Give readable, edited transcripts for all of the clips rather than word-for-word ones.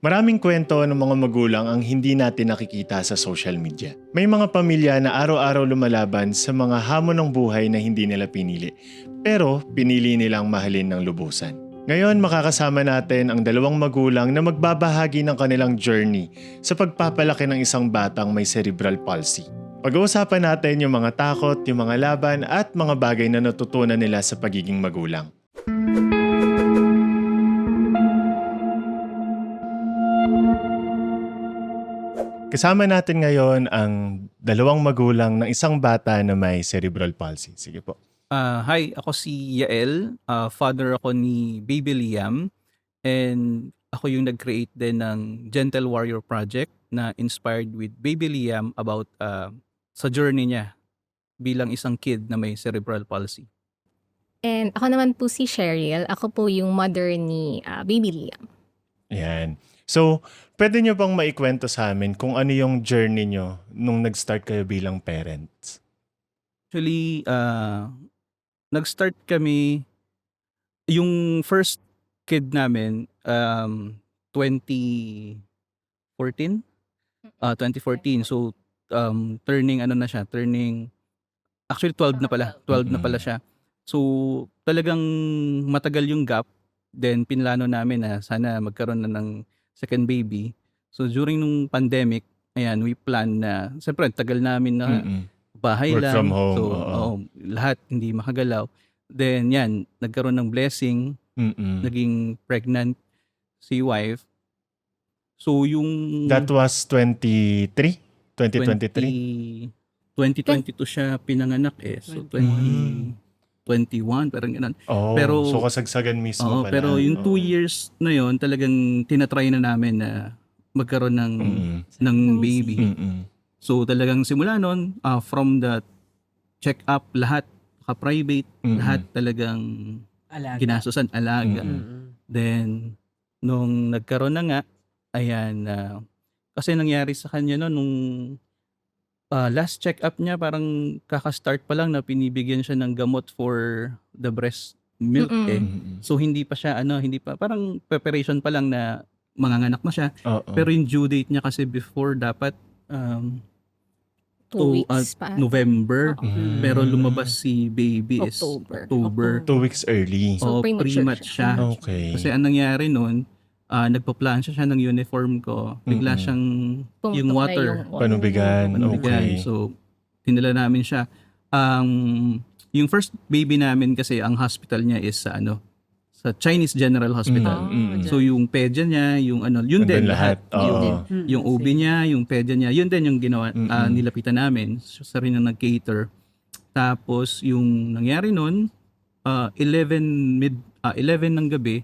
Maraming kwento ng mga magulang ang hindi natin nakikita sa social media. May mga pamilya na araw-araw lumalaban sa mga hamon ng buhay na hindi nila pinili. Pero pinili nilang mahalin ng lubusan. Ngayon makakasama natin ang dalawang magulang na magbabahagi ng kanilang journey sa pagpapalaki ng isang batang may cerebral palsy. Pag-uusapan natin yung mga takot, yung mga laban at mga bagay na natutunan nila sa pagiging magulang. Kasama natin ngayon ang dalawang magulang ng isang bata na may cerebral palsy. Sige po. Hi, ako si Yael. Father ako ni Baby Liam. And ako yung nag-create din ng Gentle Warrior Project na inspired with Baby Liam about sa journey niya bilang isang kid na may cerebral palsy. And ako naman po si Cheryl. Ako po yung mother ni Baby Liam. Ayan. So, pwede nyo bang maikwento sa amin kung ano yung journey nyo nung nag-start kayo bilang parents? Actually, nag-start kami, yung first kid namin, 2014? 2014. So, turning actually 12 na pala. 12 na pala siya. So, talagang matagal yung gap. Then, pinlano namin na sana magkaroon na ng second baby. So, during nung pandemic, ayan, we plan na, siyempre, tagal namin na bahay Work lang. from home, So, oo. lahat hindi makagalaw. Then, yan, nagkaroon ng blessing, naging pregnant si wife. So, yung That was 23? 2023? 2022 siya pinanganak eh. So, 2021, parang ganun. Oh, Pero- so kasagsagan mismo Oo, pala. pero yung 2 Oo. years na yon talagang tinatry na namin na magkaroon ng Mm. baby. Mm-mm. So talagang simula nun, from the check-up, lahat, private lahat talagang Alaga. ginasusan, alaga. Mm-mm. Then, nung nagkaroon na nga, ayan, kasi nangyari sa kanya no, nung last check-up niya, parang kaka-start pa lang na pinibigyan siya ng gamot for the breast milk Mm-mm. eh. Mm-mm. So hindi pa siya parang preparation pa lang na manganganak na siya. Oo. Pero yung due date niya kasi before dapat 2 to, weeks pa. November. Mm. Pero lumabas si baby is October. 2 weeks early. So, premature pre-mat siya. Okay. Kasi ang nangyari nun, nagpa-plan siya ng uniform ko. Bigla siyang yung water. Panubigan. Panubigan. Okay. So, tinala namin siya. Yung first baby namin kasi, ang hospital niya is sa Chinese General Hospital. So, yung pedya niya, yung yun Nandun din lahat. lahat. Oo. Yun din. Yung OB niya, yung pedya niya, yun din yung ginawa, nilapitan namin. So, sa rin ang nag-cater. Tapos, yung nangyari nun, 11 ng gabi,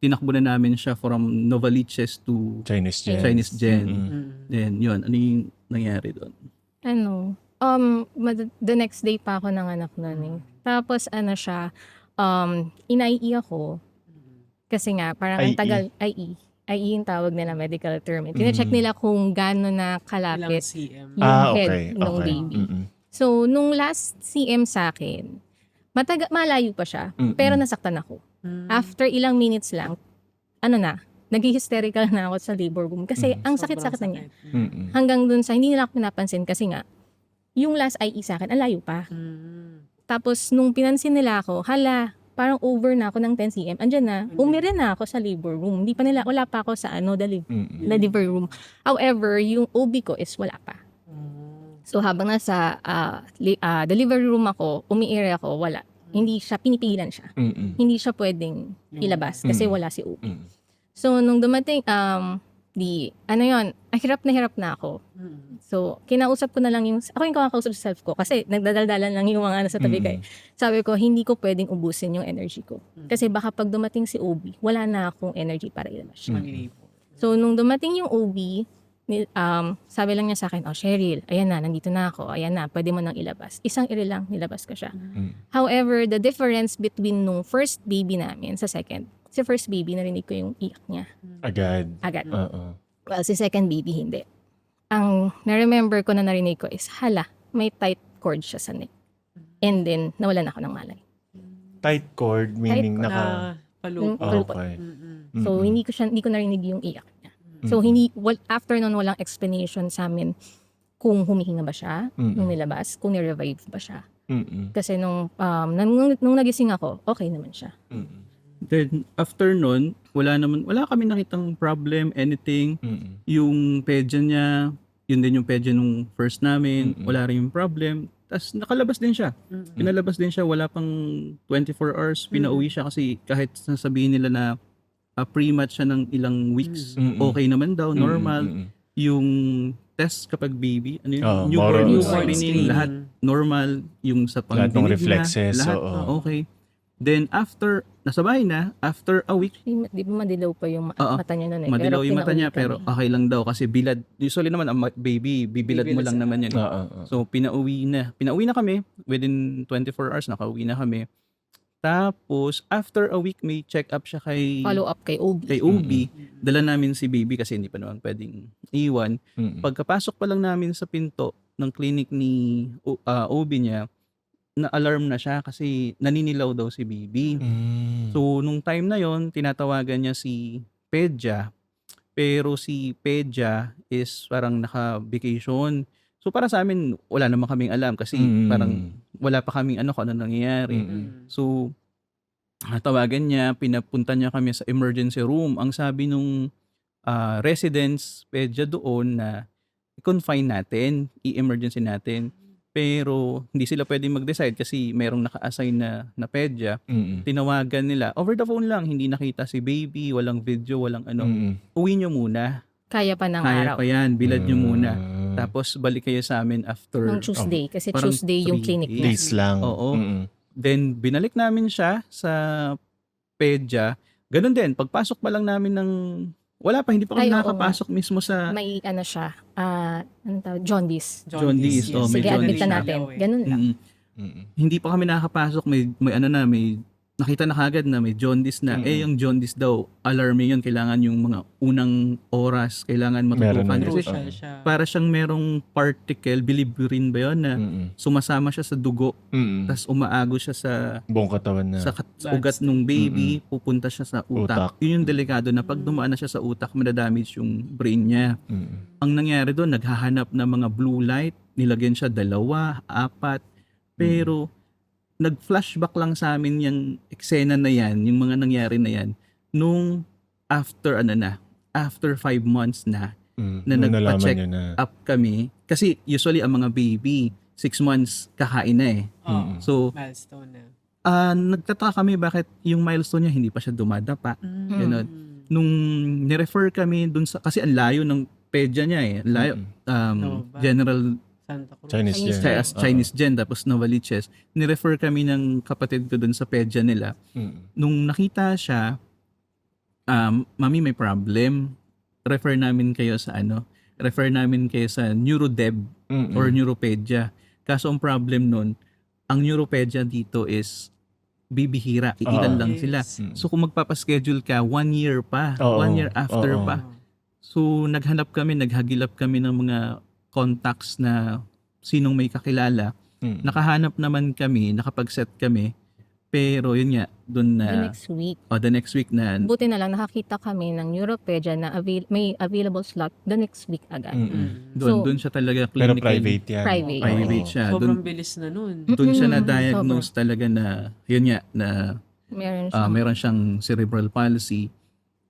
tinakbo na namin siya from Novaliches to Chinese Gen. Chinese Gen. Mm-mm. Then, yun. Ano yung nangyari doon? The next day pa ako nanganak nun eh. Tapos siya, inai ako. Kasi nga, parang ang IE? tagal, IE. IE yung tawag nila, medical term. Tine-check nila kung gaano na Ilang kalapit cm. yung head ng okay. baby. Mm-mm. So, nung last CM sa akin, malayo pa siya, pero nasaktan ako. After ilang minutes lang, nag-hysterical na ako sa labor room. Kasi ang sakit-sakit na niya. Mm-mm. Hanggang dun sa, hindi nila ako pinapansin kasi nga, yung last IE sa akin, ang layo pa. Tapos, nung pinansin nila ako, parang over na ako ng 10 cm. Andyan na, umire na ako sa labor room. Wala pa ako sa delivery room. However, yung OB ko is wala pa. So, habang nasa delivery room ako, umiire ako, wala. Hindi siya, pinipigilan siya. Mm-mm. Hindi siya pwedeng ilabas kasi wala si OB. Mm. So, nung dumating, hirap na ako. So, kinausap ko na lang ako yung kakakausap sa self ko kasi nagdadaldalan lang yung mga sa tabi ko. Sabi ko, hindi ko pwedeng ubusin yung energy ko. Kasi baka pag dumating si OB, wala na akong energy para ilabas siya. So, nung dumating yung OB, sabi lang niya sa akin, Cheryl, ayan na, nandito na ako. Ayan na, pwede mo nang ilabas. Isang iri lang, nilabas ko siya. However, the difference between nung first baby namin sa second, si first baby, narinig ko yung iyak niya. Agad. Oo. Well, si second baby, hindi. Ang na-remember ko na narinig ko is, may tight cord siya sa neck. And then, nawalan ako ng malay. Tight cord, meaning Tight cord. naka... Palupot. Palupot. Okay. So, hindi ko narinig yung iyak niya. So after nun walang explanation sa amin kung humihinga ba siya, nung nilabas, kung ni-revive ba siya. Kasi nung nagising ako, okay naman siya. Then after nun, wala kami nakitang problem, anything. Yung pedya niya, yun din yung pedya nung first namin, wala rin yung problem. Tapos nakalabas din siya. Pinalabas din siya, wala pang 24 hours, pinauwi siya kasi kahit sasabihin nila na pre-match siya ng ilang weeks, okay naman daw, normal. Yung test kapag baby, ano yun? Moral Newborn screening, screening. lahat normal. Yung sa Lahat ng pangdinig reflexes, lahat oo. okay. Then after, nasa bahay na, after a week, Di ba madilaw pa yung Oo. mata niya nun eh. madilaw Pero yung mata niya, pinauwi pero kami. okay lang daw kasi bilad. Usually naman, ang baby, bibilad mo Bibilad lang sa- naman yun. So, pinauwi na kami. Within 24 hours, nakauwi na kami. Tapos, after a week, may check-up siya kay Follow up kay OB. OB. Dala namin si baby kasi hindi pa naman pwedeng iwan. Pagkapasok pa lang namin sa pinto ng clinic ni OB niya, na-alarm na siya kasi naninilaw daw si baby. So, nung time na yon tinatawagan niya si Pedja. Pero si Pedja is parang naka-vacation. So, para sa amin, wala naman kaming alam kasi parang wala pa kaming kung ano nangyayari. So, tawagan niya, pinapunta niya kami sa emergency room. Ang sabi nung residents, Pedja doon na i-confine natin, i-emergency natin. Pero hindi sila pwedeng mag-decide kasi merong naka-assign na pedya. Tinawagan nila. Over the phone lang, hindi nakita si baby, walang video, walang ano. Uwi nyo muna. Kaya pa ng Kaya araw. pa yan, bilad nyo muna. Tapos balik kayo sa amin after Nung Tuesday. Kasi parang Tuesday yung 3 clinic niya. Days lang. Oo. Then binalik namin siya sa pedya. Ganun din, pagpasok pa lang namin ng wala pa, hindi pa kami Ay, oo nakapasok mismo sa May siya. Anong tawag? Jaundice. Jaundice. Oh, may Sige, admit jaundice na siya. natin. Ganun lang. Hindi pa kami nakakapasok, may nakita na kagad na may jaundice na. Yung jaundice daw, alarming yun. Kailangan yung mga unang oras, kailangan Meron matutukan. na Kasi Crucial siya. para siyang merong particle, bilibrin ba yun, na sumasama siya sa dugo, tapos umaago siya sa Buong katawan na. sa ugat ng baby, pupunta siya sa Utak. utak. Yun yung delikado na pag dumaan na siya sa utak, madadamage yung brain niya. Ang nangyari doon, naghahanap ng mga blue light, nilagyan siya 2, 4, pero nag-flashback lang sa amin yung eksena na yan, yung mga nangyari na yan, nung after after 5 months na Nung nalaman nagpa-check nyo na. up kami. Kasi usually ang mga baby, 6 months kakain na eh. Oo. So, Milestone na. nagtataka kami bakit yung milestone niya hindi pa siya dumadapa. Ganun. Nung nirefer kami dun sa, kasi ang layo ng pedya niya eh. Layo, Nova. General Santa Cruz. Chinese Chinese yan. Chinese Gen, tapos Novaliches. Nirefer kami ng kapatid ko dun sa pedya nila. Nung nakita siya, Mami, may problem. Refer namin kayo sa Neurodeb or Neuropedia. Kaso ang problem nun, ang Neuropedia dito is bibihira, iilan lang sila. Yes. So kung magpapaschedule ka, 1 year pa, Oo. 1 year after Oo. pa. So naghagilap kami ng mga contacts na sinong may kakilala. Nakahanap naman kami, nakapag-set kami. Pero yun nga, dun The na, next week. the next week na, Buti na lang nakakita kami ng Neuropedia na may available slot the next week agad. dun siya talaga Pero clinical. private yan. Private. Private siya. Sobrang bilis na nun. Dun siya Mm-mm, na-diagnose talaga na, yun nga, na Meron siya. meron siyang cerebral palsy.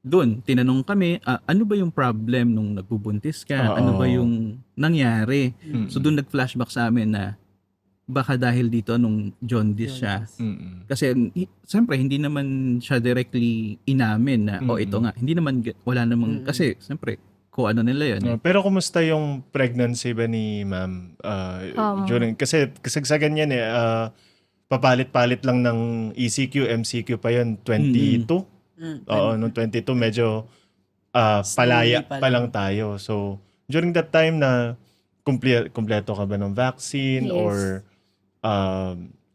Doon, tinanong kami, ano ba yung problem nung nagbubuntis ka? Oo. Ano ba yung nangyari? Mm. So doon nag-flashback sa amin na baka dahil dito nung jaundice siya. Kasi siyempre hindi naman siya directly inamin na ito nga, hindi naman wala namang kasi siyempre kung ano nila yun. Pero kumusta yung pregnancy ba ni ma'am? During, kasi kasagsagan yan eh. Papalit-palit lang ng ECQ, MCQ pa yun. 22? Oo, noong 22 medyo palaya Slowly pa pa lang tayo. So, during that time na kumpleto ka ba ng vaccine? Yes. Or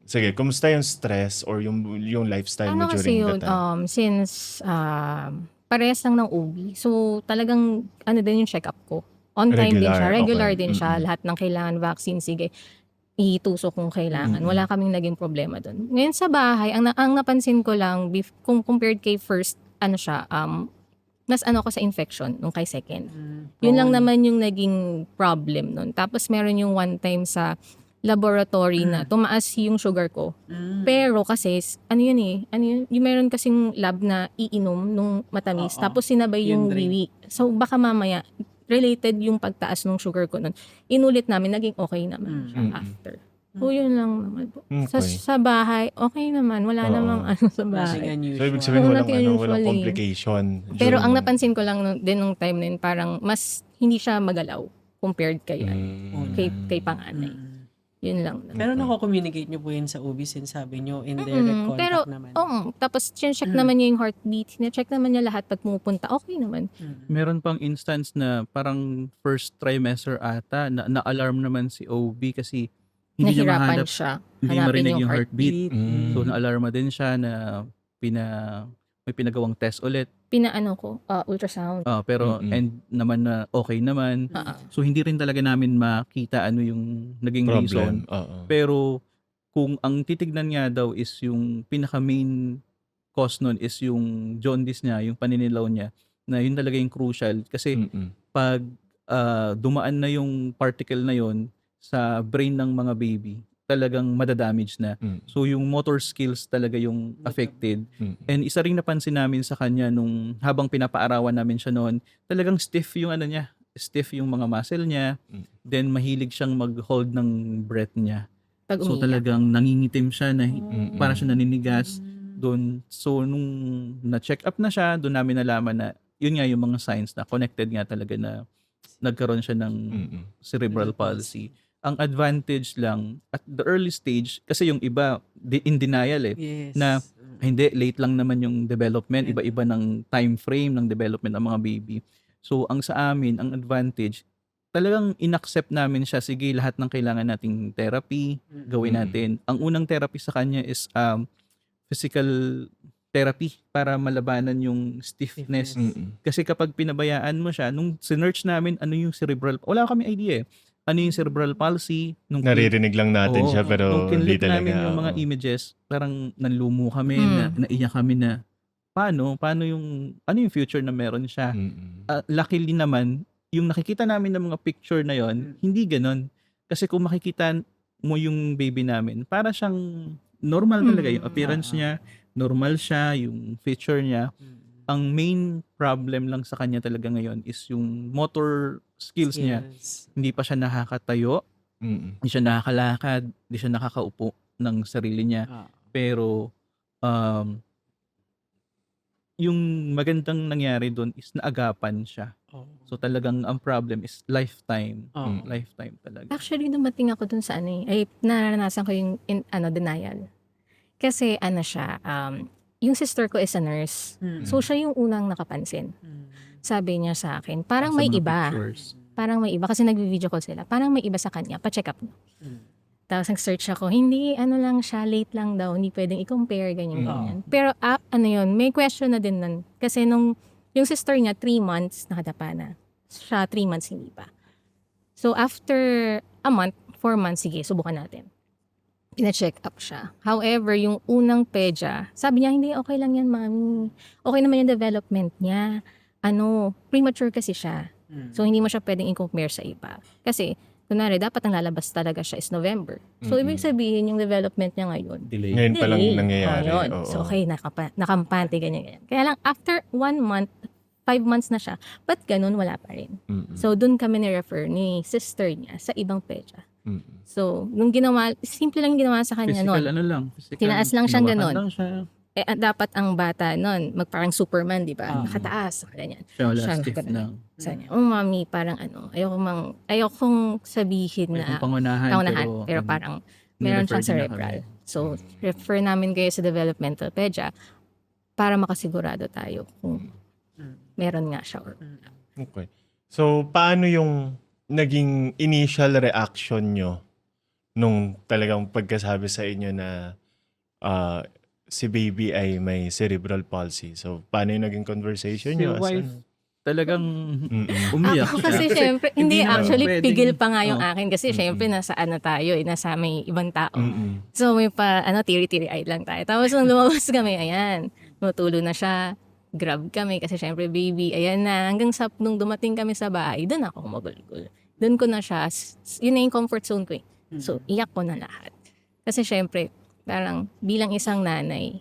sige, kumusta yung stress or yung lifestyle mo Ano kasi during yun, that time? since parehas lang ng OB, so talagang din yung check-up ko. On time din siya, regular okay. din siya, lahat ng kailangan vaccine, sige, itusok kung kailangan. Wala kaming naging problema doon. Ngayon sa bahay, ang napansin ko lang, kung compared kay first, mas ano ko sa infection nung kay second. Mm, Yun lang prone. naman yung naging problem nun. Tapos meron yung one time sa laboratory na tumaas yung sugar ko. Mm. Pero kasi, yung meron kasing lab na iinom nung matamis, Oo. tapos sinabay yung Yung drink. wiwi. So baka mamaya, related yung pagtaas ng sugar ko nun. Inulit namin, naging okay naman siya Mm. after. So yun lang naman po. Sa, Okay. sa bahay, okay naman. Wala Oo. namang ano sa Nothing bahay. unusual. So, ibig sabihin Oo, walang, nothing unusual walang eh. complication. Pero ang during- napansin ko lang din nung time na yun, parang mas hindi siya magalaw compared kay, kay panganay. Mm. Yun lang. Pero nako-communicate nyo po yun sa OB since sabi nyo indirect contact Pero, naman. oo. Tapos, check naman niya yung heartbeat. Check naman niya lahat pag pumupunta. Okay naman. Mm. Meron pang instance na parang first trimester ata na-alarm naman si OB kasi hindi niya Nahirapan mahanap, siya. hindi Hanapin marinig yung yung heartbeat. Mm. So na-alarma din siya na may pinagawang test ulit. Pinaano ko, ultrasound. Pero Mm-mm. and naman na okay naman. So hindi rin talaga namin makita ano yung naging reason. Problem. Oo. Pero kung ang titignan niya daw is yung pinaka main cause nun is yung jaundice niya, yung paninilaw niya, na yun talaga yung crucial. Kasi Mm-mm. pag dumaan na yung particle na yon sa brain ng mga baby, talagang madadamage na. Mm. So yung motor skills talaga yung affected. Mm. And isa ring napansin namin sa kanya nung habang pinapaarawan namin siya noon, talagang stiff yung ano niya, stiff yung mga muscle niya. Mm. Then mahilig siyang mag-hold ng breath niya. Pag So umiiyak. talagang nangingitim siya na Mm. para siya naninigas doon. So nung na-check up na siya, doon namin nalaman na yun nga yung mga signs na connected nga talaga na nagkaroon siya ng Mm-mm. cerebral palsy. Ang advantage lang at the early stage, kasi yung iba in denial Yes. na hindi, late lang naman yung development, iba-iba ng time frame ng development ng mga baby. So ang sa amin, ang advantage, talagang inaccept namin siya, sige, lahat ng kailangan nating therapy, gawin natin. Ang unang therapy sa kanya is physical therapy para malabanan yung stiffness. Mm-mm. Kasi kapag pinabayaan mo siya, nung sinearch namin ano yung cerebral, wala kami idea ano yung cerebral palsy. Nung Naririnig lang natin Oo. siya pero nung hindi kinlik talaga. namin yung mga oo. images, parang nanlumo kami, naiyak kami na paano yung, ano yung future na meron siya. Mm-mm. Luckily naman, yung nakikita namin ng mga picture na yon hindi ganon. Kasi kung makikita mo yung baby namin, para siyang normal talaga yung appearance niya, normal siya, yung feature niya. Ang main problem lang sa kanya talaga ngayon is yung motor skills niya. Hindi pa siya nakakatayo, Mm-mm. hindi siya nakakalakad, hindi siya nakakaupo ng sarili niya. Pero yung magandang nangyari doon is naagapan siya. So talagang ang problem is lifetime. Lifetime talaga. Actually, dumating ako dun sa ay naranasan ko yung denial. Kasi siya, yung sister ko is a nurse. So siya yung unang nakapansin. Sabi niya sa akin, parang Sa may mga iba. pictures. Parang may iba kasi nagvi-video call sila. Parang may iba sa kanya, pa-check up mo. Tapos nag-search ako, hindi, lang siya, late lang daw, hindi pwedeng i-compare, ganyan. Pero may question na din nun. Kasi yung sister niya, 3 months, nakadapa na. Siya, 3 months, hindi pa. So after a month, 4 months, sige, subukan natin. Pina-check up siya. However, yung unang pedya, sabi niya, hindi, okay lang yan, mami. Okay naman yung development niya. Premature kasi siya. So, hindi mo siya pwedeng i-compare sa iba. Kasi, kunwari, dapat ang lalabas talaga siya is November. So, ibig sabihin, yung development niya ngayon, Delay. Ngayon pa lang delay. nangyayari. Yun. Oo. So, okay, nakampante, ganyan. Kaya lang, after 1 month, 5 months na siya, but ganun, wala pa rin. Mm-mm. So, dun kami ni-refer ni sister niya sa ibang pedya. Mm-mm. So, nung ginawa, simple lang yung ginawa sa kanya Physical nun. lang. Physical, Tinaas lang siyang hinawakan ganon. lang siya. Dapat ang bata nun, magparang Superman, di ba? Ah. Nakataas, ganyan. Siya wala, Siya, stiff ganun. lang. Sabi niya, mami, parang ayokong sabihin May na pangunahan, pero parang meron siyang cerebral. So, refer namin kayo sa developmental pedya para makasigurado tayo kung meron nga siya or Okay. So, paano yung naging initial reaction nyo nung talagang pagkasabi sa inyo na si baby ay may cerebral palsy? So, paano yung naging conversation Si nyo? wife, talagang Mm-mm. umiyak Ako siya. kasi syempre, hindi naman actually pwedeng- pigil pa nga yung Oo. akin kasi syempre nasa tayo, nasa may ibang tao. Mm-mm. So may tiri-tiri eyed lang tayo. Tapos nung lumabas kami, ayan, natulo na siya. grab kami kasi syempre baby, ayan na. Hanggang sa nung dumating kami sa bahay, doon ako humagulgol. Doon ko na siya, yun na yung comfort zone ko eh. So, iyak ko na lahat. Kasi syempre, parang bilang isang nanay,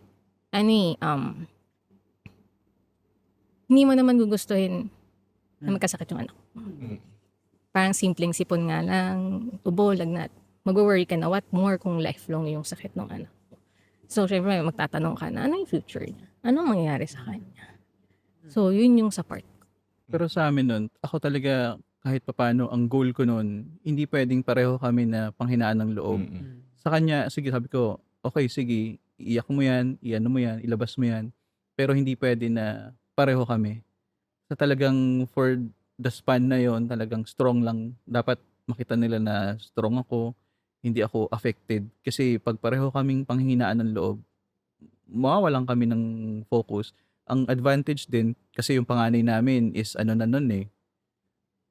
hindi mo naman gugustuhin na magkasakit yung anak. Parang simpleng sipon nga lang, ubo, lagnat. Mag-worry ka na, what more kung lifelong yung sakit ng anak mo. So, syempre, magtatanong ka na, ano yung future niya? Ano mangyayari sa kanya? So, yun yung sa part. Pero sa amin nun, ako talaga kahit papano, ang goal ko nun, hindi pwedeng pareho kami na panghinaan ng loob. Sa kanya, sige, sabi ko, okay, sige, iyak mo yan, iano mo yan, ilabas mo yan. Pero hindi pwede na pareho kami. Sa talagang for the span na yon, talagang strong lang. Dapat makita nila na strong ako, hindi ako affected. Kasi pag pareho kaming panghinaan ng loob, mawawalan kami ng focus. Ang advantage din, kasi yung panganay namin is ano na nun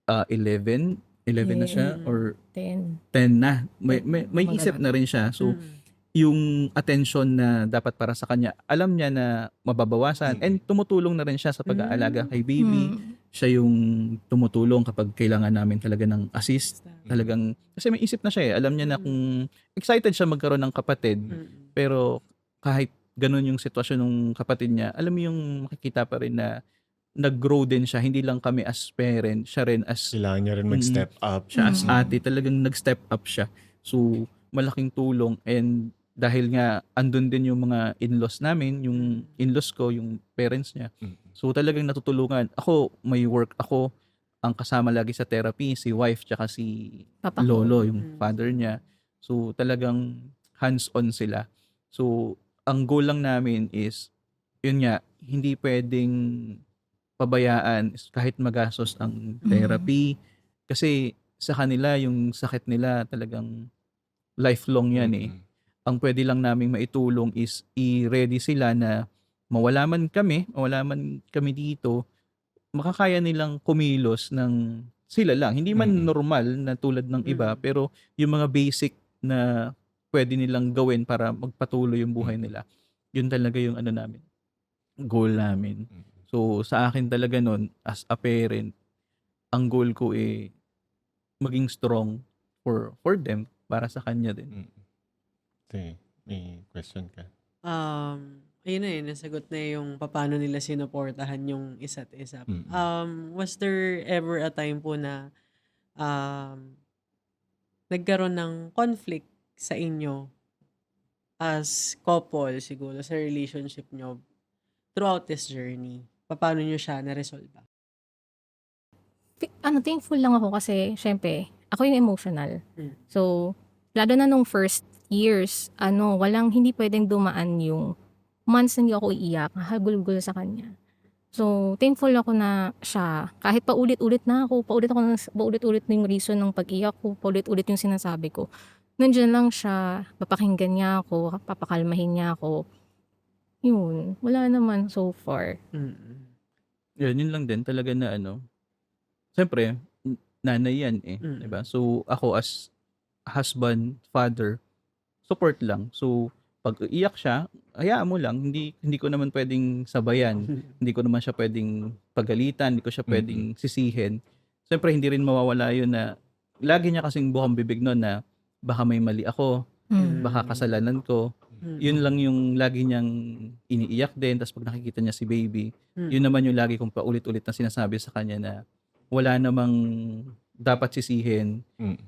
11 na siya or 10 na. May isip na rin siya. So, yung attention na dapat para sa kanya, alam niya na mababawasan and tumutulong na rin siya sa pag-aalaga kay baby. Siya yung tumutulong kapag kailangan namin talaga ng assist. Talagang, kasi may isip na siya Alam niya na kung excited siya magkaroon ng kapatid, pero kahit ganun yung sitwasyon ng kapatid niya, alam mo yung makikita pa rin na nag-grow din siya. Hindi lang kami as parent, siya rin as Kailangan niya rin mag-step up. siya as ate, talagang nag-step up siya. So, malaking tulong and dahil nga andun din yung mga in-laws namin, yung in-laws ko, yung parents niya. So, talagang natutulungan. Ako, may work ako. Ang kasama lagi sa therapy, si wife, tsaka si Papa ko. lolo, yung father niya. So, talagang hands-on sila. So, ang goal lang namin is, yun nga, hindi pwedeng pabayaan kahit magastos ang therapy. Kasi sa kanila, yung sakit nila talagang lifelong yan Ang pwede lang naming maitulong is i-ready sila na mawala man kami dito, makakaya nilang kumilos ng sila lang. Hindi man normal na tulad ng iba, pero yung mga basic na pwede nilang gawin para magpatuloy yung buhay nila. Yun talaga yung ano namin, goal namin. So sa akin talaga nun, as a parent, ang goal ko maging strong for them, para sa kanya din. Sige, may question ka. Ayun na nasagot na yung paano nila sinuportahan yung isa't isa. Was there ever a time po na nagkaroon ng conflict sa inyo as couple siguro sa relationship nyo throughout this journey? Paano nyo siya na-resolve? Thankful lang ako kasi syempre, ako yung emotional. So, lalo na nung first years, hindi pwedeng dumaan yung months na hindi ako iiyak, hagulgul sa kanya. So, thankful ako na siya, kahit paulit-ulit na yung reason ng pag-iyak ko, paulit-ulit yung sinasabi ko. Nandiyan lang siya, papakinggan niya ako, papakalmahin niya ako. Yun, wala naman so far. Yun lang din talaga na siyempre, nanay yan diba? So, ako as husband, father, support lang. So, pag iyak siya, hayaan mo lang. Hindi ko naman pwedeng sabayan. Hindi ko naman siya pwedeng pagalitan. Hindi ko siya pwedeng sisihin. Siyempre, hindi rin mawawala yun na lagi niya kasing bukang bibig nun na baka may mali ako, baka kasalanan ko. Yun lang yung lagi niyang iniiyak din. Tapos pag nakikita niya si baby, yun naman yung lagi kong paulit-ulit na sinasabi sa kanya na wala namang dapat sisihin,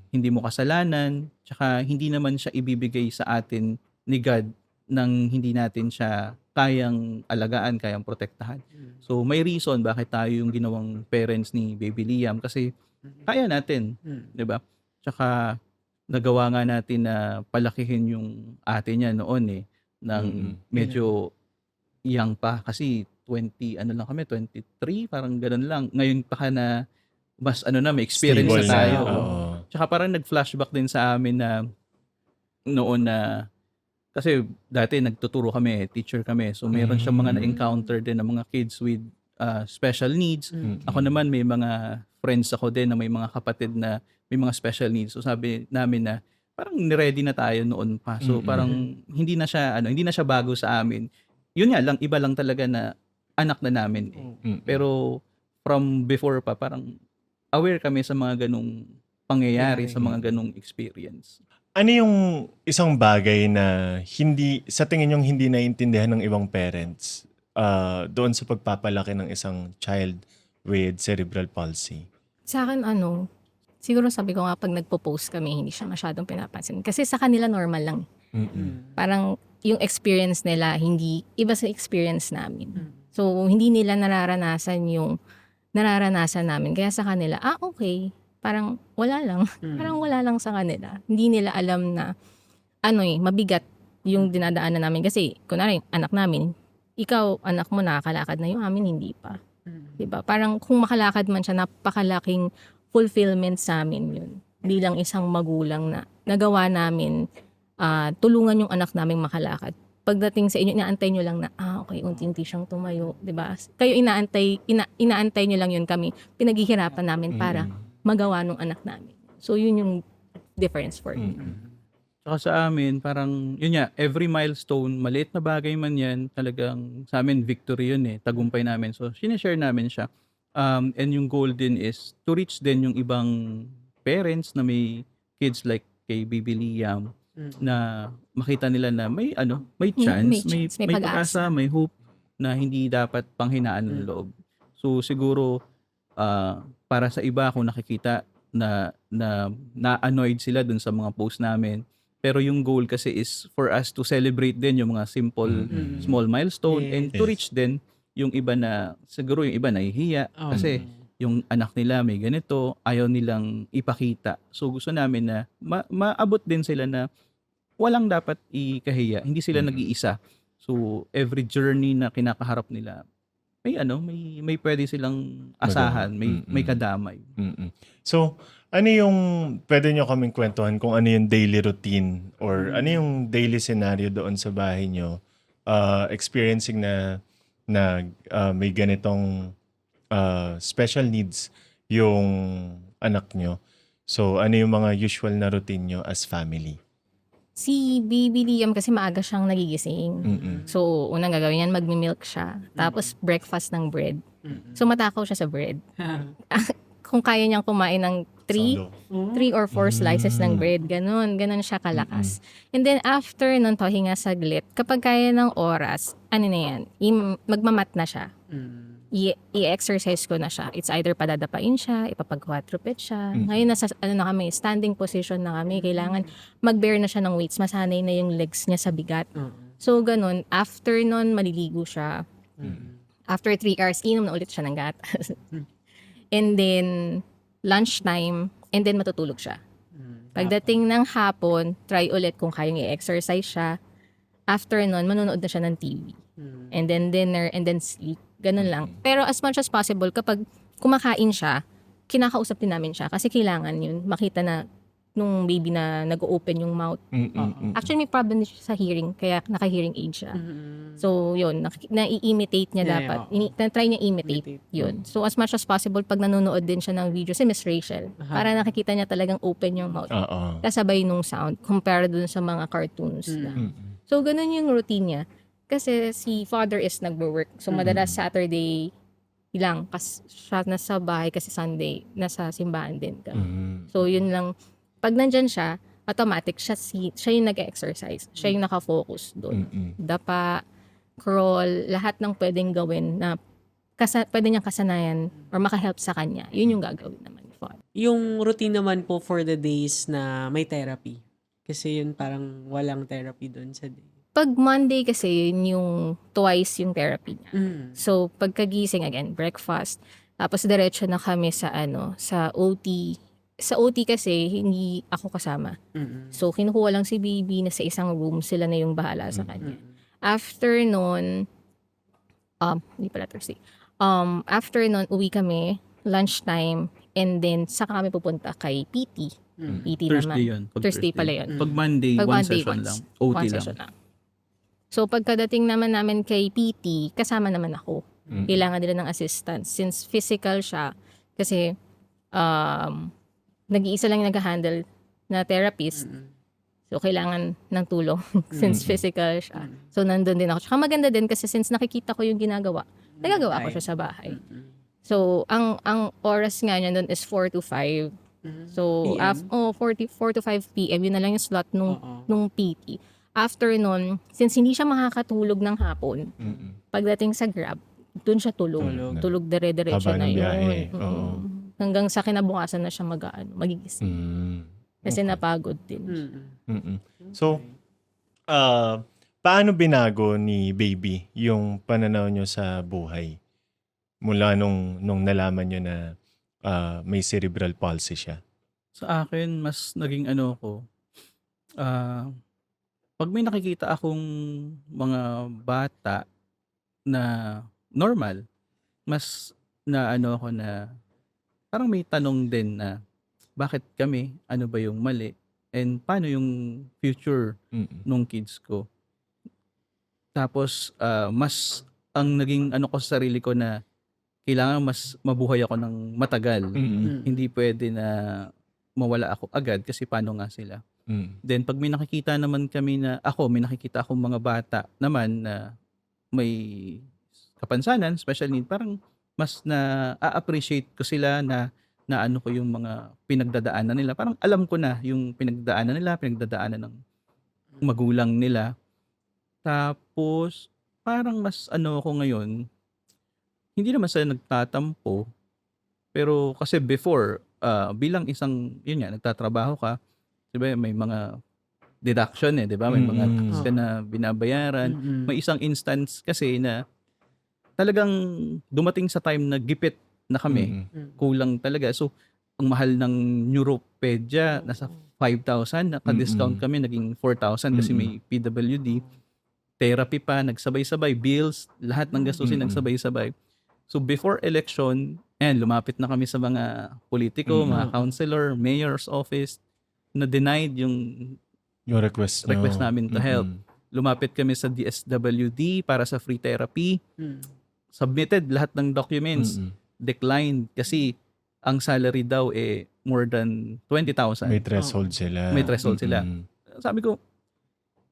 hindi mo kasalanan, tsaka hindi naman siya ibibigay sa atin ni God nang hindi natin siya kayang alagaan, kayang protektahan. So may reason bakit tayo yung ginawang parents ni Baby Liam kasi kaya natin, 'di ba? Tsaka nagawa nga natin na palakihin yung ate niya noon ng medyo young pa kasi 23 parang ganoon lang. Ngayon pa na mas may experience Stable na tayo. na. Tsaka parang nag-flashback din sa amin na noon na kasi dati nagtuturo kami, teacher kami. So meron siyang mga na-encounter din ng mga kids with special needs. Ako naman may mga friends ako din na may mga kapatid na may mga special needs. So sabi namin na parang ni-ready na tayo noon pa. So parang hindi na siya bago sa amin. Yun nga lang, iba lang talaga na anak na namin eh. Mm. Pero from before pa, parang aware kami sa mga ganung pangyayari, sa mga ganung experience. Ano yung isang bagay na sa tingin yung hindi naiintindihan ng ibang parents doon sa pagpapalaki ng isang child with cerebral palsy? Sa akin, siguro sabi ko nga pag nagpo-post kami, hindi siya masyadong pinapansin. Kasi sa kanila normal lang. Mm-mm. Parang yung experience nila, hindi iba sa experience namin. So, hindi nila nararanasan yung nararanasan namin. Kaya sa kanila, okay. Parang wala lang. Parang wala lang sa kanila. Hindi nila alam na, mabigat yung dinadaanan namin. Kasi, kunwari, anak namin, ikaw, anak mo, nakakalakad na, yung amin, hindi pa. Diba? Parang kung makalakad man siya, napakalaking fulfillment sa amin yun. Bilang isang magulang na nagawa namin, tulungan yung anak namin makalakad. Pagdating sa inyo, inaantay nyo lang na, okay, unti-unti siyang tumayo. Diba? Kayo inaantay nyo lang yun, kami. Pinaghihirapan namin para magawa nung anak namin. So, yun yung difference for me. Tsaka sa amin, parang, yun nga, every milestone, maliit na bagay man yan, talagang sa amin, victory yun eh, tagumpay namin. So, sinishare namin siya. And yung goal din is to reach din yung ibang parents na may kids like kay Baby Liam, na makita nila na may chance, may pag-asa, may hope na hindi dapat panghinaan ng loob. So, siguro, para sa iba kung nakikita na annoyed sila dun sa mga post namin, pero yung goal kasi is for us to celebrate din yung mga simple small milestone and to reach din yung iba na siguro yung iba nahihiya kasi yung anak nila may ganito, ayaw nilang ipakita. So gusto namin na maabot din sila na walang dapat ikahiya, hindi sila nag-iisa. So every journey na kinakaharap nila may pwede silang asahan, may kadamay. So, ano yung pwede nyo kaming kwentuhan kung ano yung daily routine or ano yung daily scenario doon sa bahay nyo experiencing na may ganitong special needs yung anak nyo. So, ano yung mga usual na routine nyo as family? Si Baby Liam kasi maaga siyang nagigising. So, unang gagawin yan, magmi-milk siya. Tapos, breakfast ng bread. So, matakaw siya sa bread. Kung kaya niyang kumain ng 3 or 4 slices ng bread, ganun siya kalakas. And then, after nun, pahinga saglit, kapag kaya ng oras, magmamat na siya. I-exercise ko na siya. It's either padadapain siya, ipapag-quadruped siya. Ngayon, nasa kami, standing position na kami. Kailangan mag-bear na siya ng weights. Masanay na yung legs niya sa bigat. So, ganun. After nun, maliligo siya. After 3 hours, inom na ulit siya ng gatas. And then, lunchtime, and then matutulog siya. Pagdating ng hapon, try ulit kung kayang i-exercise siya. After nun, manonood na siya ng TV. And then dinner, and then sleep. Ganun lang. Pero as much as possible, kapag kumakain siya, kinakausap din namin siya. Kasi kailangan yun, makita na nung baby na nag-open yung mouth. Actually, may problem din siya sa hearing, kaya naka-hearing aid siya. So, yun, na-i-imitate niya dapat. Try niya imitate. Yun. So, as much as possible, pag nanonood din siya ng video, si Miss Rachel, para nakikita niya talagang open yung mouth. Kasabay nung sound, compare dun sa mga cartoons. So, ganun yung routine niya. Kasi si father is nagwo-work. So, madalas Saturday lang. Kasi siya nasa bahay kasi Sunday, nasa simbahan din. So, yun lang. Pag nandyan siya, automatic, siya yung nag-exercise. Siya yung nakafocus doon. Dapa, crawl, lahat ng pwedeng gawin na pwede niyang kasanayan or makahelp sa kanya. Yun yung gagawin naman. Yung routine naman po for the days na may therapy. Kasi yun parang walang therapy doon sa day. Pag Monday kasi, yun yung twice yung therapy niya. So, pagkagising, again, breakfast. Tapos, diretso na kami sa OT. Sa OT kasi, hindi ako kasama. So, kinukuha lang si baby na sa isang room. Sila na yung bahala sa kanya. After nun, hindi pala Thursday. After nun, uwi kami, lunchtime, and then, saka kami pupunta kay PT. PT Thursday naman. yun. Thursday pala yun. Pag Monday, one session lang. OT one lang. session lang. So, pagkadating naman namin kay PT, kasama naman ako. Kailangan nila ng assistance. Since physical siya, kasi nag-iisa lang yung nag-handle na therapist. So, kailangan ng tulong since physical siya. So, nandun din ako. Tsaka maganda din kasi since nakikita ko yung ginagawa, nagagawa ko siya sa bahay. So, ang oras nga niya doon is 4 to 5. So, PM? 4 to 5 p.m. Yun na lang yung slot Oo. nung PT. After nun, since hindi siya makakatulog ng hapon, pagdating sa Grab, doon siya tulog. Tulog. Tulog dire-diretso Haba na ng yun. biyahe, Mm. oo. Hanggang sa kinabukasan na siya magigising. Kasi napagod din. So, paano binago ni baby yung pananaw nyo sa buhay? Mula nung nalaman nyo na may cerebral palsy siya. Sa akin, mas naging ano ko, pag may nakikita akong mga bata na normal, mas na ano ako na parang may tanong din na bakit kami, ano ba yung mali, and paano yung future nung kids ko. Tapos, mas ang naging ano ko sa sarili ko na kailangan mas mabuhay ako ng matagal. Hindi pwede na mawala ako agad kasi paano nga sila. Then pag may nakikita naman kami na may nakikita akong mga bata naman na may kapansanan, special need, parang mas na-appreciate ko sila na ano ko yung mga pinagdadaanan nila. Parang alam ko na yung pinagdadaanan ng magulang nila. Tapos parang mas ano ako ngayon, hindi naman sila nagtatampo, pero kasi before, bilang isang, yun nga, nagtatrabaho ka, di ba, may mga deduction di ba? May mga tax ka na binabayaran. May isang instance kasi na talagang dumating sa time na gipit na kami, kulang talaga. So, ang mahal ng Neuropedia, nasa 5,000, naka-discount kami, naging 4,000 kasi may PWD. Therapy pa, nagsabay-sabay, bills, lahat ng gastusin nagsabay-sabay. So before election, lumapit na kami sa mga politiko, mga councilor, mayor's office, na denied yung request namin to help. Lumapit kami sa DSWD para sa free therapy. Submitted lahat ng documents. Declined kasi ang salary daw more than 20,000. May threshold sila. May threshold sila. Sabi ko,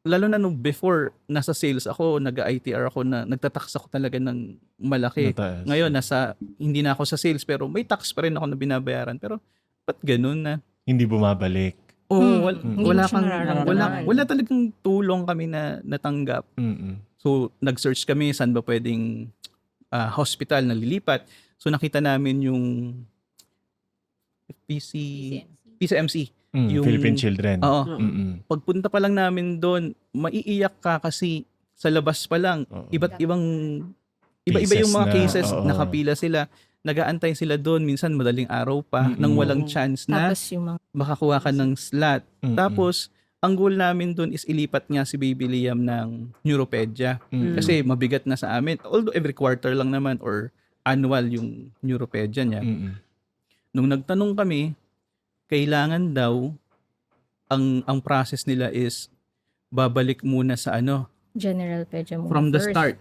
lalo na nung before nasa sales ako, nag-ITR ako na nagtatax ako talaga ng malaki. Mataas. Ngayon hindi na ako sa sales pero may tax pa rin ako na binabayaran. Pero ba't ganun na? Hindi bumabalik. Hindi mo siya nararamdaman. Wala talagang tulong kami na natanggap. So nag-search kami saan ba pwedeng hospital na lilipat. So nakita namin yung PCMC. Yung Philippine Children. Oo. Pagpunta pa lang namin doon, maiiyak ka kasi sa labas pa lang, iba-iba yung mga cases, nakapila sila, nag-aantay sila doon, minsan madaling araw pa, nang walang chance na Tapos yung mga makakuha ka ng slot. Tapos, ang goal namin doon is ilipat nga si Baby Liam ng Neuropedia. Kasi mabigat na sa amin. Although every quarter lang naman or annual yung Neuropedia niya. Nung nagtanong kami, kailangan daw ang process nila is babalik muna sa general pedia muna from the first. start.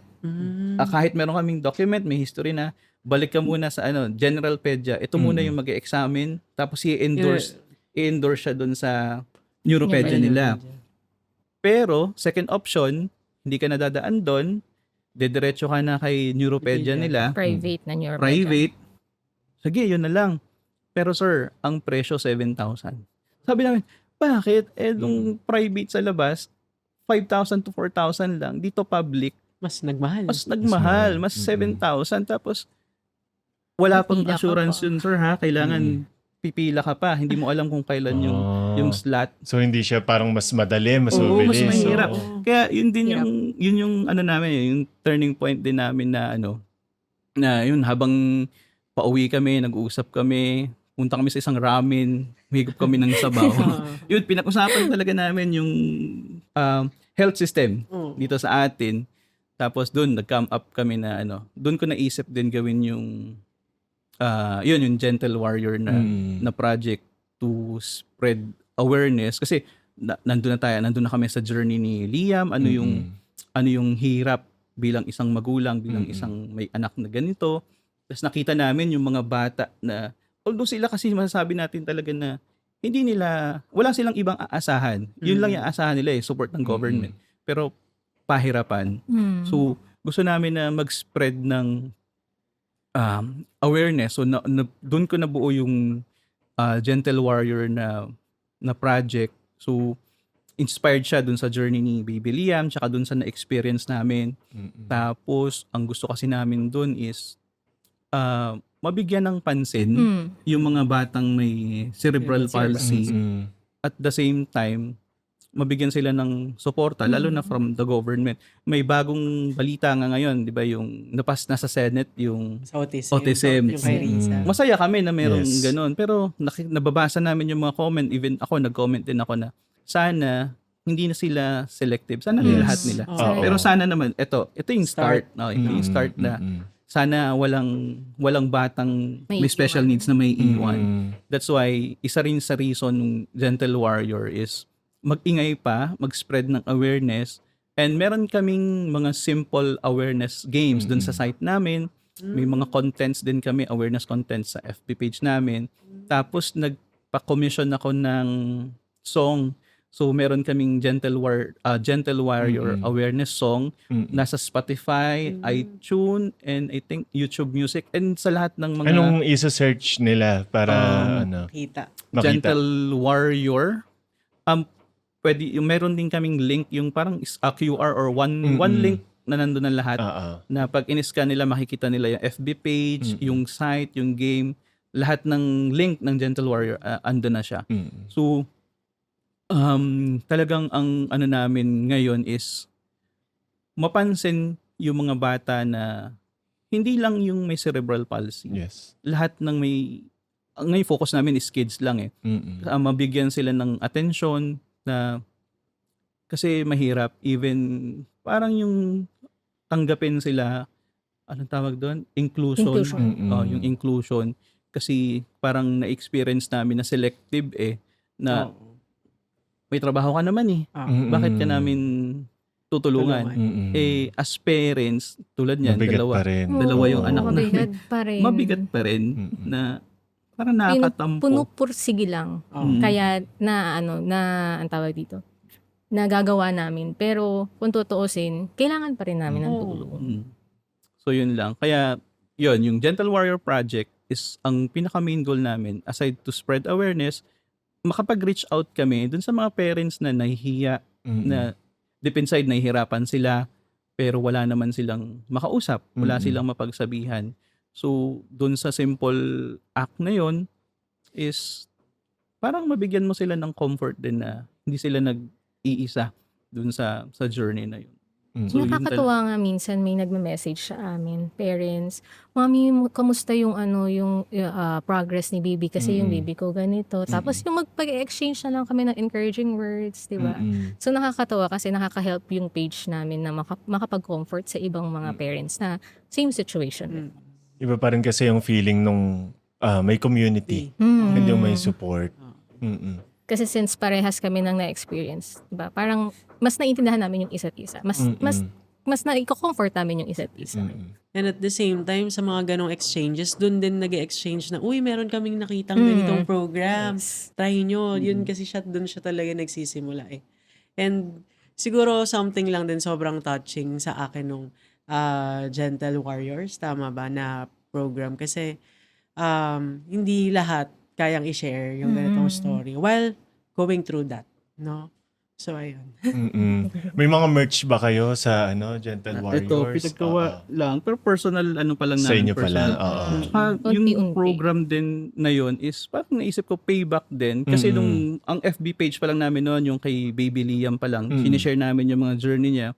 Kahit meron kaming document, may history na, balik ka muna sa general pedia. Ito muna yung mag-examine, tapos i-endorse siya dun sa neuropedia nila. Pero second option, hindi ka nadadaan doon, dediretso ka na kay neuropedia nila. Private na neuropedia. Private. Sige, yun na lang. Pero sir, ang presyo 7,000. Sabi namin, bakit? Nung private sa labas, 5,000 to 4,000 lang. Dito public, Mas nagmahal. mas 7,000. Tapos, wala pang Pipila ka assurance pa. yun, sir, ha? Kailangan pipila ka pa. Hindi mo alam kung kailan yung slot. So hindi siya parang mas madali, mas Oo, mas mabilis. mahirap. Oo. Kaya yun din yung namin, yung turning point din namin na na yun, habang pauwi kami, nag-uusap kami, punta kami sa isang ramen, higop kami ng sabaw. Yun, pinag-usapan talaga namin yung health system dito sa atin. Tapos doon, nag-come up kami na doon ko naisip din gawin yung yung Gentle Warrior na project to spread awareness. Kasi nandun na kami sa journey ni Liam, ano yung hirap bilang isang magulang, bilang isang may anak na ganito. Tapos nakita namin yung mga bata na, although sila kasi masasabi natin talaga na wala silang ibang aasahan. Yun lang yung aasahan nila support ng government. Pero pahirapan. So, gusto namin na mag-spread ng awareness. So doon ko nabuo yung Gentle Warrior na project. So inspired siya dun sa journey ni Baby Liam tsaka dun sa na-experience namin. Tapos ang gusto kasi namin dun is mabigyan ng pansin yung mga batang may cerebral palsy. At the same time, mabigyan sila ng suporta, lalo na from the government. May bagong balita nga ngayon, di ba, yung napas na sa Senate, yung Sa autism. Autism. Yung kay Risa. masaya kami na merong Yes. ganun. Pero nababasa namin yung mga comment, even ako, nag-comment din ako na sana hindi na sila selective. Sana Yes. lahat nila. Oo. Pero sana naman, ito yung start. No, ito yung start na sana walang batang May may special iwan. needs na may iwan. That's why, isa rin sa reason ng Gentle Warrior is mag-ingay pa, mag-spread ng awareness, and meron kaming mga simple awareness games dun sa site namin. May mga contents din kami, awareness contents sa FB page namin. Tapos nagpa-commission ako ng song. So meron kaming Gentle Warrior awareness song. Nasa Spotify, iTunes, and I think YouTube Music, and sa lahat ng mga Anong isa-search nila para Kita. makita? Gentle Warrior. Pwede yung meron din kaming link, yung parang QR or one link na nandun na lahat. Na pag in-scan nila, makikita nila yung FB page, yung site, yung game, lahat ng link ng Gentle Warrior andun na siya. So talagang ang ano namin ngayon is mapansin yung mga bata na hindi lang yung may cerebral palsy. Yes. Lahat ng ngayon focus namin is kids lang eh. Mabigyan sila ng attention na kasi mahirap even parang yung tanggapin sila, anong tawag doon? Inclusion. Yung inclusion. Kasi parang na-experience namin na selective na may trabaho ka naman bakit ka namin tutulungan? As parents, tulad niyan, Mabigat pa rin. dalawa yung anak mabigat namin. pa rin. Mabigat pa rin na parang nakakatampo. Puno-pursige lang. Kaya ang tawag dito, nagagawa namin. Pero kung tutuusin, kailangan pa rin namin ng tulong. So yun lang. Kaya yun, yung Gentle Warrior Project is ang pinaka-main goal namin, aside to spread awareness, makapag-reach out kami dun sa mga parents na nahihiya, na deep inside nahihirapan sila, pero wala naman silang makausap, wala silang mapagsabihan. So dun sa simple act na yun is parang mabigyan mo sila ng comfort din na hindi sila nag-iisa dun sa journey na yun. So, yun Nakakatuwa nga minsan may nagme-message sa amin, parents, "Mami, kamusta yung progress ni baby kasi yung baby ko ganito." Tapos yung magpag-exchange na lang kami ng encouraging words, 'di ba? So nakakatuwa kasi nakaka-help yung page namin na makapag-comfort sa ibang mga parents na same situation. Iba pa rin kasi yung feeling nung may community. And yung may support. Kasi since parehas kami nang na-experience, 'di ba? Parang mas naiintindihan namin yung isa't isa. Mas na-comfort namin yung isa't isa. And at the same time, sa mga ganong exchanges, dun din nag-exchange na, uy, meron kaming nakitang ganitong program. Try nyo. Yun kasi dun siya talaga nagsisimula eh. And siguro something lang din sobrang touching sa akin nung Gentle Warriors, tama ba, na program. Kasi hindi lahat kayang i-share yung ganitong story while going through that, no? So, ayun. May mga merch ba kayo sa Gentle Warriors? Ito, pinagkawa lang. Pero personal, pa lang namin. Sa inyo pa lang, Saka yung Unti-unti. program din na yun is parang naisip ko payback din. Kasi nung ang FB page pa lang namin noon, yung kay Baby Liam pa lang, sinishare namin yung mga journey niya.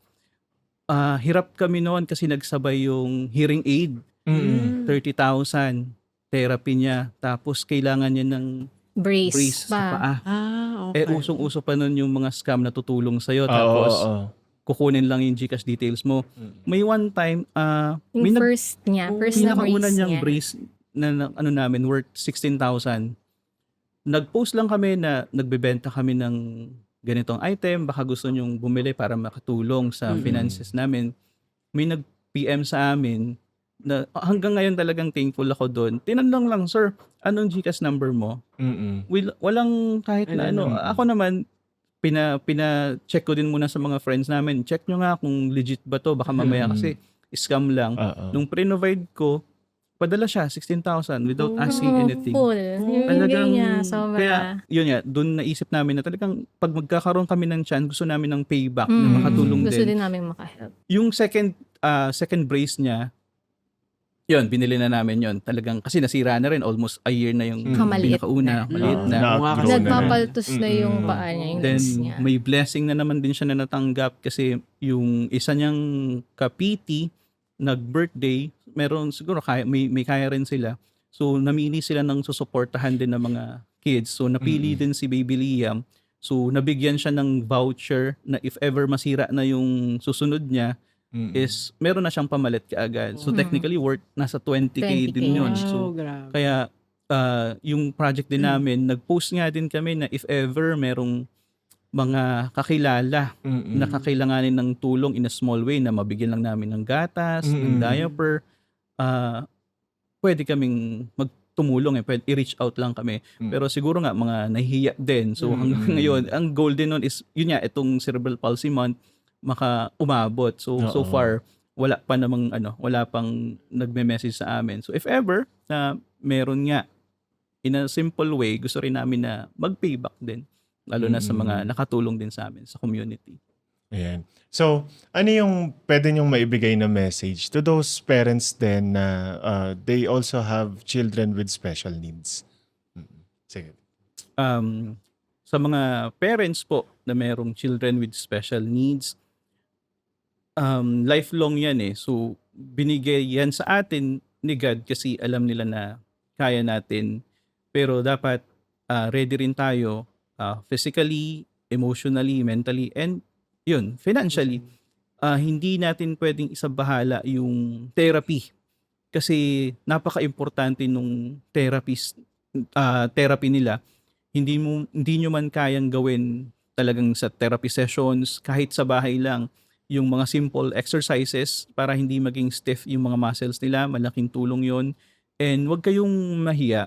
Hirap kami noon kasi nagsabay yung hearing aid. 30,000 therapy niya. Tapos kailangan niya ng brace sa paa. Okay. Usong-uso pa nun yung mga scam na tutulong sa'yo. Tapos kukunin lang yung GCash details mo. May one time, Yung first na pinakauna brace niyang niya. brace na namin worth 16,000. Nag-post lang kami na nagbebenta kami ng ganitong item, baka gusto nyong bumili para makatulong sa finances namin. May nag-PM sa amin na hanggang ngayon talagang thankful ako doon. Tinanong lang, "Sir, anong GCash number mo?" Walang kahit na Ako naman, pina-check ko din muna sa mga friends namin. Check nyo nga kung legit ba to. Baka mamaya kasi scam lang. Oo. Nung pre-provide ko, padala siya 16,000 without asking Oo, anything. Full. Yung Talagang, niya, sobra. kaya, yun nga, doon naisip namin na talagang pag magkakaroon kami ng chance, gusto namin ng payback na Mm, makatulong gusto din. din namin makahelp. Yung second brace niya, yun, binili na namin yun. Talagang, kasi nasira na rin, almost a year na yung Kamaliit pinakauna. na. Maliit na. Na-outgrow Kasi na. Nagpapaltos na yung Mm-mm. paa niya, yung Then, legs niya. may blessing na naman din siya na natanggap kasi yung isa niyang kapiti, nag-birthday, meron siguro, may kaya rin sila. So, namili sila ng susuportahan din ng mga kids. So, napili din si Baby Liam. So, nabigyan siya ng voucher na if ever masira na yung susunod niya, is meron na siyang pamalit kaagad. So, technically, worth nasa 20K 20K. din yun. Wow, So, grabe. kaya yung project din namin, nag-post nga din kami na if ever merong mga kakilala na kakailanganin ng tulong in a small way na mabigyan lang namin ng gatas, ng diaper, pwede kaming magtumulong pwede i-reach out lang kami. Pero siguro nga mga nahihiya din. So hanggang ngayon, ang goal din nun is yun nga itong Cerebral Palsy Month umabot. So so Oo. far wala pang nagme-message sa amin. So if ever na meron nga in a simple way, gusto rin namin na mag-payback din. Lalo na sa mga nakatulong din sa amin, sa community. Ayan. So, ano yung pwede niyong maibigay na message to those parents then na they also have children with special needs? Sige. Sa mga parents po na merong children with special needs, lifelong yan So, binigay yan sa atin ni God kasi alam nila na kaya natin. Pero dapat ready rin tayo physically, emotionally, mentally, and yun, financially. Hindi natin pwedeng isabahala yung therapy. Kasi napaka-importante nung therapy nila. Hindi nyo man kayang gawin talagang sa therapy sessions, kahit sa bahay lang, yung mga simple exercises para hindi maging stiff yung mga muscles nila, malaking tulong yon. And wag kayong mahiya.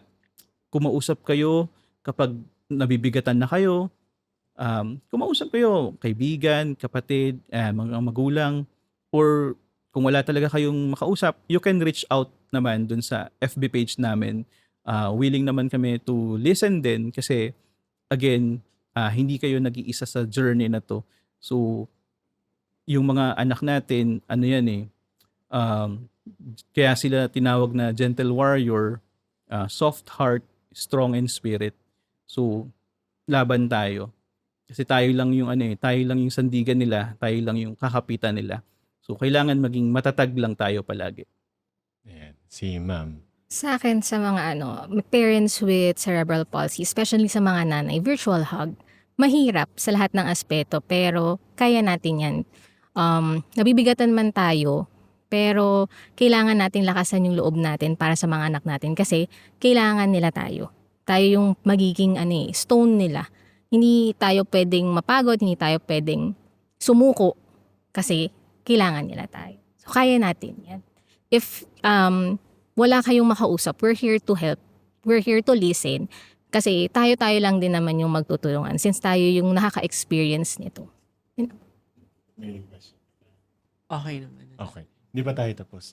Kumausap kayo kapag nabibigatan na kayo. Kumausap kayo, kaibigan, kapatid, mga magulang, or kung wala talaga kayong makausap, you can reach out naman dun sa FB page namin. Willing naman kami to listen din kasi again, hindi kayo nag-iisa sa journey na to. So, yung mga anak natin, kaya sila tinawag na gentle warrior, soft heart, strong in spirit. So, laban tayo. Kasi tayo lang yung sandigan nila, tayo lang yung kakapitan nila. So, kailangan maging matatag lang tayo palagi. Ayan. Si ma'am. Sa akin, sa mga parents with cerebral palsy, especially sa mga nanay, virtual hug, mahirap sa lahat ng aspeto, pero kaya natin yan. Nabibigatan man tayo, pero kailangan natin lakasan yung loob natin para sa mga anak natin kasi kailangan nila tayo. Tayo yung magiging stone nila. Hindi tayo pwedeng mapagod, hindi tayo pwedeng sumuko kasi kailangan nila tayo. So, kaya natin yan. If wala kayong makausap, we're here to help. We're here to listen. Kasi tayo-tayo lang din naman yung magtutulungan since tayo yung nakaka-experience nito. Okay naman. Okay. Hindi pa tayo tapos.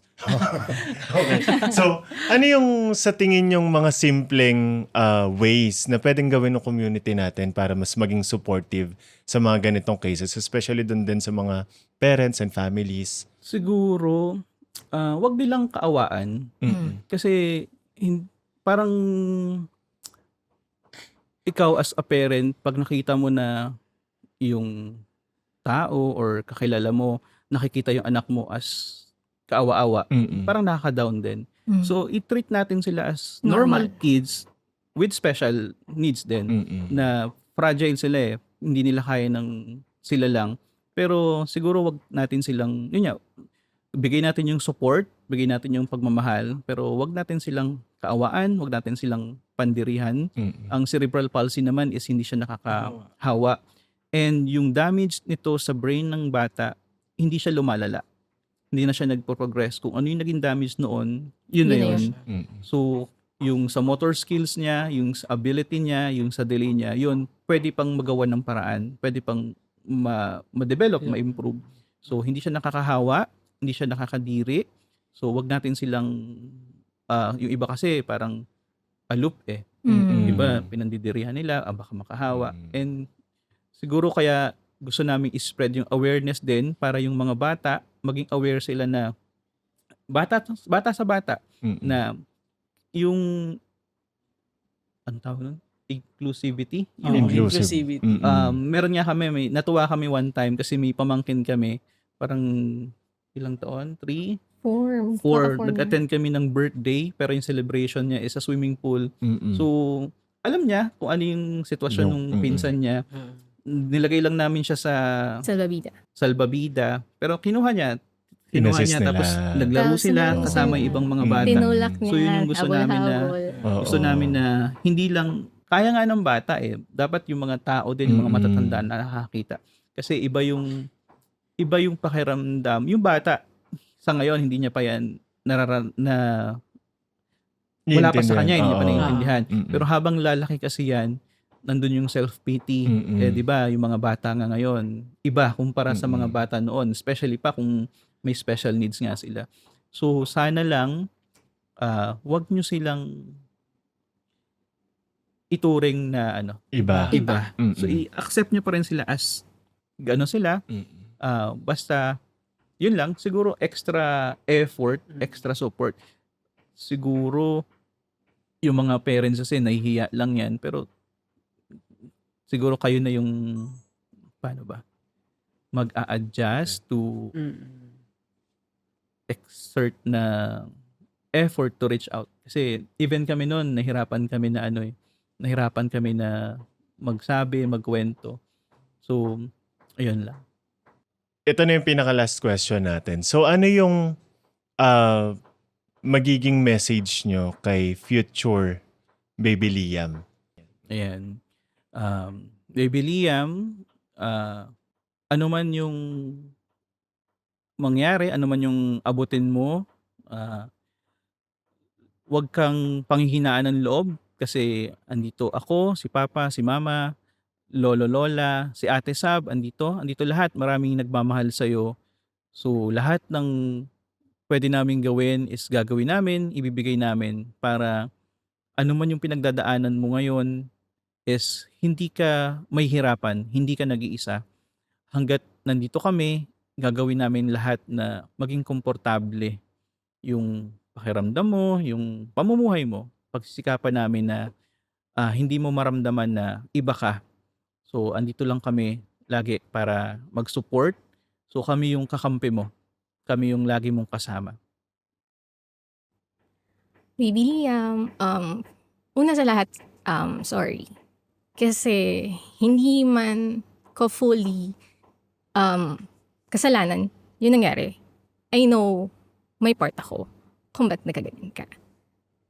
Okay. So, ano yung sa tingin yung mga simpleng ways na pwedeng gawin ng community natin para mas maging supportive sa mga ganitong cases, especially dun din sa mga parents and families? Siguro, wag nilang kaawaan. Kasi parang ikaw as a parent, pag nakita mo na yung tao or kakilala mo, nakikita yung anak mo as kaawa-awa, parang nakaka-down din. So, i-treat natin sila as normal kids with special needs din. Na fragile sila hindi nila kaya ng sila lang. Pero siguro wag natin silang, bigay natin yung support, bigay natin yung pagmamahal, pero wag natin silang kaawaan, wag natin silang pandirihan. Ang cerebral palsy naman is hindi siya nakakahawa. And yung damage nito sa brain ng bata, hindi siya lumalala. Hindi na siya nagpo-progress. Kung ano yung naging damage noon, yun na yun. So, yung sa motor skills niya, yung sa ability niya, yung sa delay niya, yun, pwede pang magawa ng paraan. Pwede pang ma-develop, ma-improve. So, hindi siya nakakahawa. hindi siya nakakadiri. So wag natin silang yung iba kasi parang aloof eh. Mm. Iba pinandidirihan nila, baka makahawa. Mm. And siguro kaya gusto namin i-spread yung awareness din para yung mga bata maging aware sila na bata sa bata Mm. na yung ano tawag nun? Inclusivity. Oo, Yung, Inclusive. inclusivity. Mm. meron nga kami, natuwa kami one time kasi may pamangkin kami, parang ilang taon? 3? 4. Nag-attend kami ng birthday pero yung celebration niya is sa swimming pool. Mm. So, alam niya kung ano yung sitwasyon Yung- ng pinsan niya. Ah. Nilagay lang namin siya sa Salbabida. salbabida. Pero kinuha niya Inassist nila. tapos naglaro Tapos sila naglaro kasama sila. yung ibang mga Mm. bata. Tinulak niya. So, yun yung gusto namin na- habol-habol. Oo. Gusto namin na hindi lang, kaya nga ng bata eh, dapat yung mga tao din, yung mga Mm-mm. matatanda na nakakita. Kasi iba yung pakiramdam. Yung bata, sa ngayon, hindi niya pa yan wala pa sa kanya, hindi niya pa Oo. naiintindihan. Mm-mm. Pero habang lalaki kasi yan, nandun yung self-pity. Mm-mm. Eh, di ba, yung mga bata nga ngayon, iba kumpara sa mga Mm-mm. bata noon. Especially pa kung may special needs nga sila. So, sana lang, wag nyo silang ituring na Iba. iba. Mm-mm. So, i-accept nyo pa rin sila as gano'n sila. Mm-mm. Basta, yun lang, siguro extra effort, extra support. Siguro, yung mga parents kasi nahihiya lang yan, pero siguro kayo na yung, paano ba, mag-a-adjust to Mm. exert na effort to reach out. Kasi even kami noon, nahirapan kami na magsabi, magkwento. So, ayun lang. Ito na yung pinaka-last question natin. So, ano yung magiging message nyo kay future Baby Liam? Ayan. Baby Liam, ano man yung mangyari, ano man yung abutin mo, wag kang panghihinaan ng loob kasi andito ako, si Papa, si Mama, Lolo, Lola, si Ate Sab, andito lahat, maraming nagmamahal sa'yo. So, lahat ng pwede namin gawin is gagawin namin, ibibigay namin para ano man yung pinagdadaanan mo ngayon is hindi ka mahihirapan, hindi ka nag-iisa. Hanggat nandito kami, gagawin namin lahat na maging komportable yung pakiramdam mo, yung pamumuhay mo. Pagsisikapan namin na hindi mo maramdaman na iba ka. So, andito lang kami lagi para mag-support. So, kami yung kakampi mo. Kami yung lagi mong kasama. Baby Liam, una sa lahat, sorry. Kasi hindi man ko fully kasalanan yung nangyari. I know may part ako kung ba't nagkagaling ka.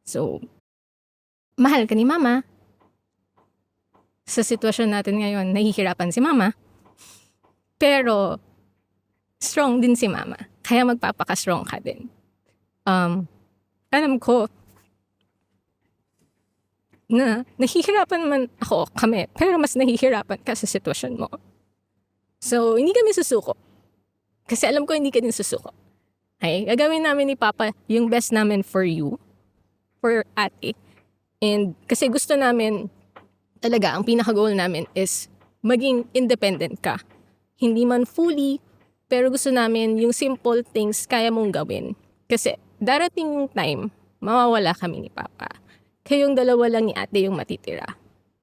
So, mahal ka ni Mama. Sa sitwasyon natin ngayon, nahihirapan si Mama. Pero, strong din si Mama. Kaya magpapaka-strong ka din. Alam ko na nahihirapan man kami, pero mas nahihirapan ka sa sitwasyon mo. So, hindi kami susuko. Kasi alam ko hindi ka din susuko. Okay? Gagawin namin ni Papa yung best namin for you, for ate. And kasi gusto namin, talaga, ang pinaka-goal namin is maging independent ka. Hindi man fully, pero gusto namin yung simple things kaya mong gawin. Kasi darating yung time, mawawala kami ni Papa. Kayong dalawa lang ni ate yung matitira.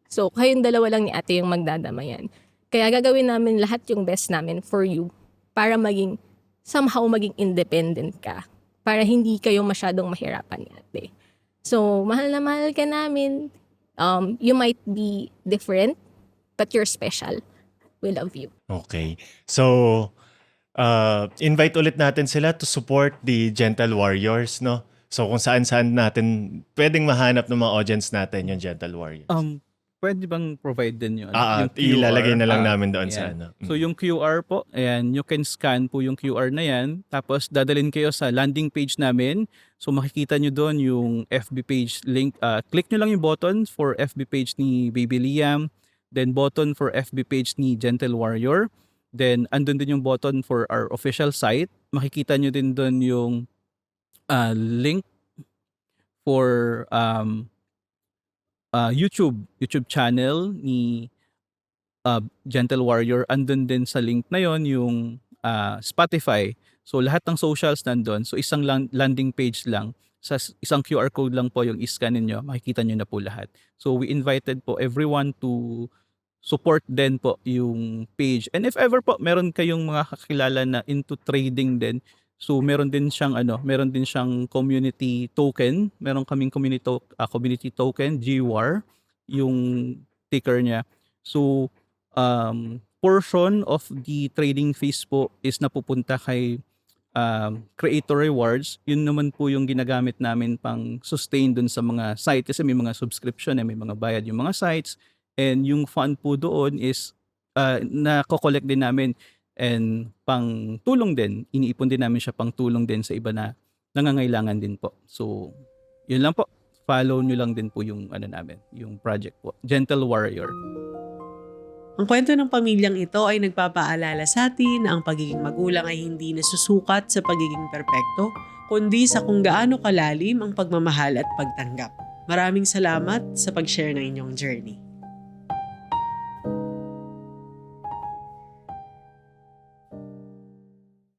So, kayong dalawa lang ni ate yung magdadamayan. Kaya gagawin namin lahat yung best namin for you para somehow maging independent ka. Para hindi kayo masyadong mahirapan ni ate. So, mahal na mahal ka namin. You might be different, but you're special. We love you. Okay. So, invite ulit natin sila to support the Gentle Warriors, no? So, kung saan-saan natin pwedeng mahanap ng mga audience natin yung Gentle Warriors. Pwede bang provide din yung Ilalagay na lang namin doon ayan. sa ano. So yung QR po, ayan, you can scan po yung QR na yan. Tapos dadalhin kayo sa landing page namin. So makikita nyo doon yung FB page link. Click nyo lang yung button for FB page ni Baby Liam. Then button for FB page ni Gentle Warrior. Then andun din yung button for our official site. Makikita nyo din doon yung link for YouTube channel ni Gentle Warrior. Andun din sa link na yon yung Spotify. So lahat ng socials nandun. So isang landing page lang. Sa isang QR code lang po yung iscan ninyo. Makikita nyo na po lahat. So we invited po everyone to support din po yung page. And if ever po meron kayong mga kakilala na into trading din, so meron din siyang community token. Meron kaming community token, GWAR, yung ticker niya. So portion of the trading fees po is napupunta kay creator rewards. Yun naman po yung ginagamit namin pang sustain dun sa mga site kasi may mga subscription, may mga bayad yung mga sites. And yung fund po doon is nako-collect din namin and pang tulong din. Iniipon din namin siya pang tulong din sa iba na nangangailangan din po. So, yun lang po. Follow nyo lang din po yung namin, yung project po. Gentle Warrior. Ang kwento ng pamilyang ito ay nagpapaalala sa atin na ang pagiging magulang ay hindi nasusukat sa pagiging perpekto, kundi sa kung gaano kalalim ang pagmamahal at pagtanggap. Maraming salamat sa pag-share ng inyong journey.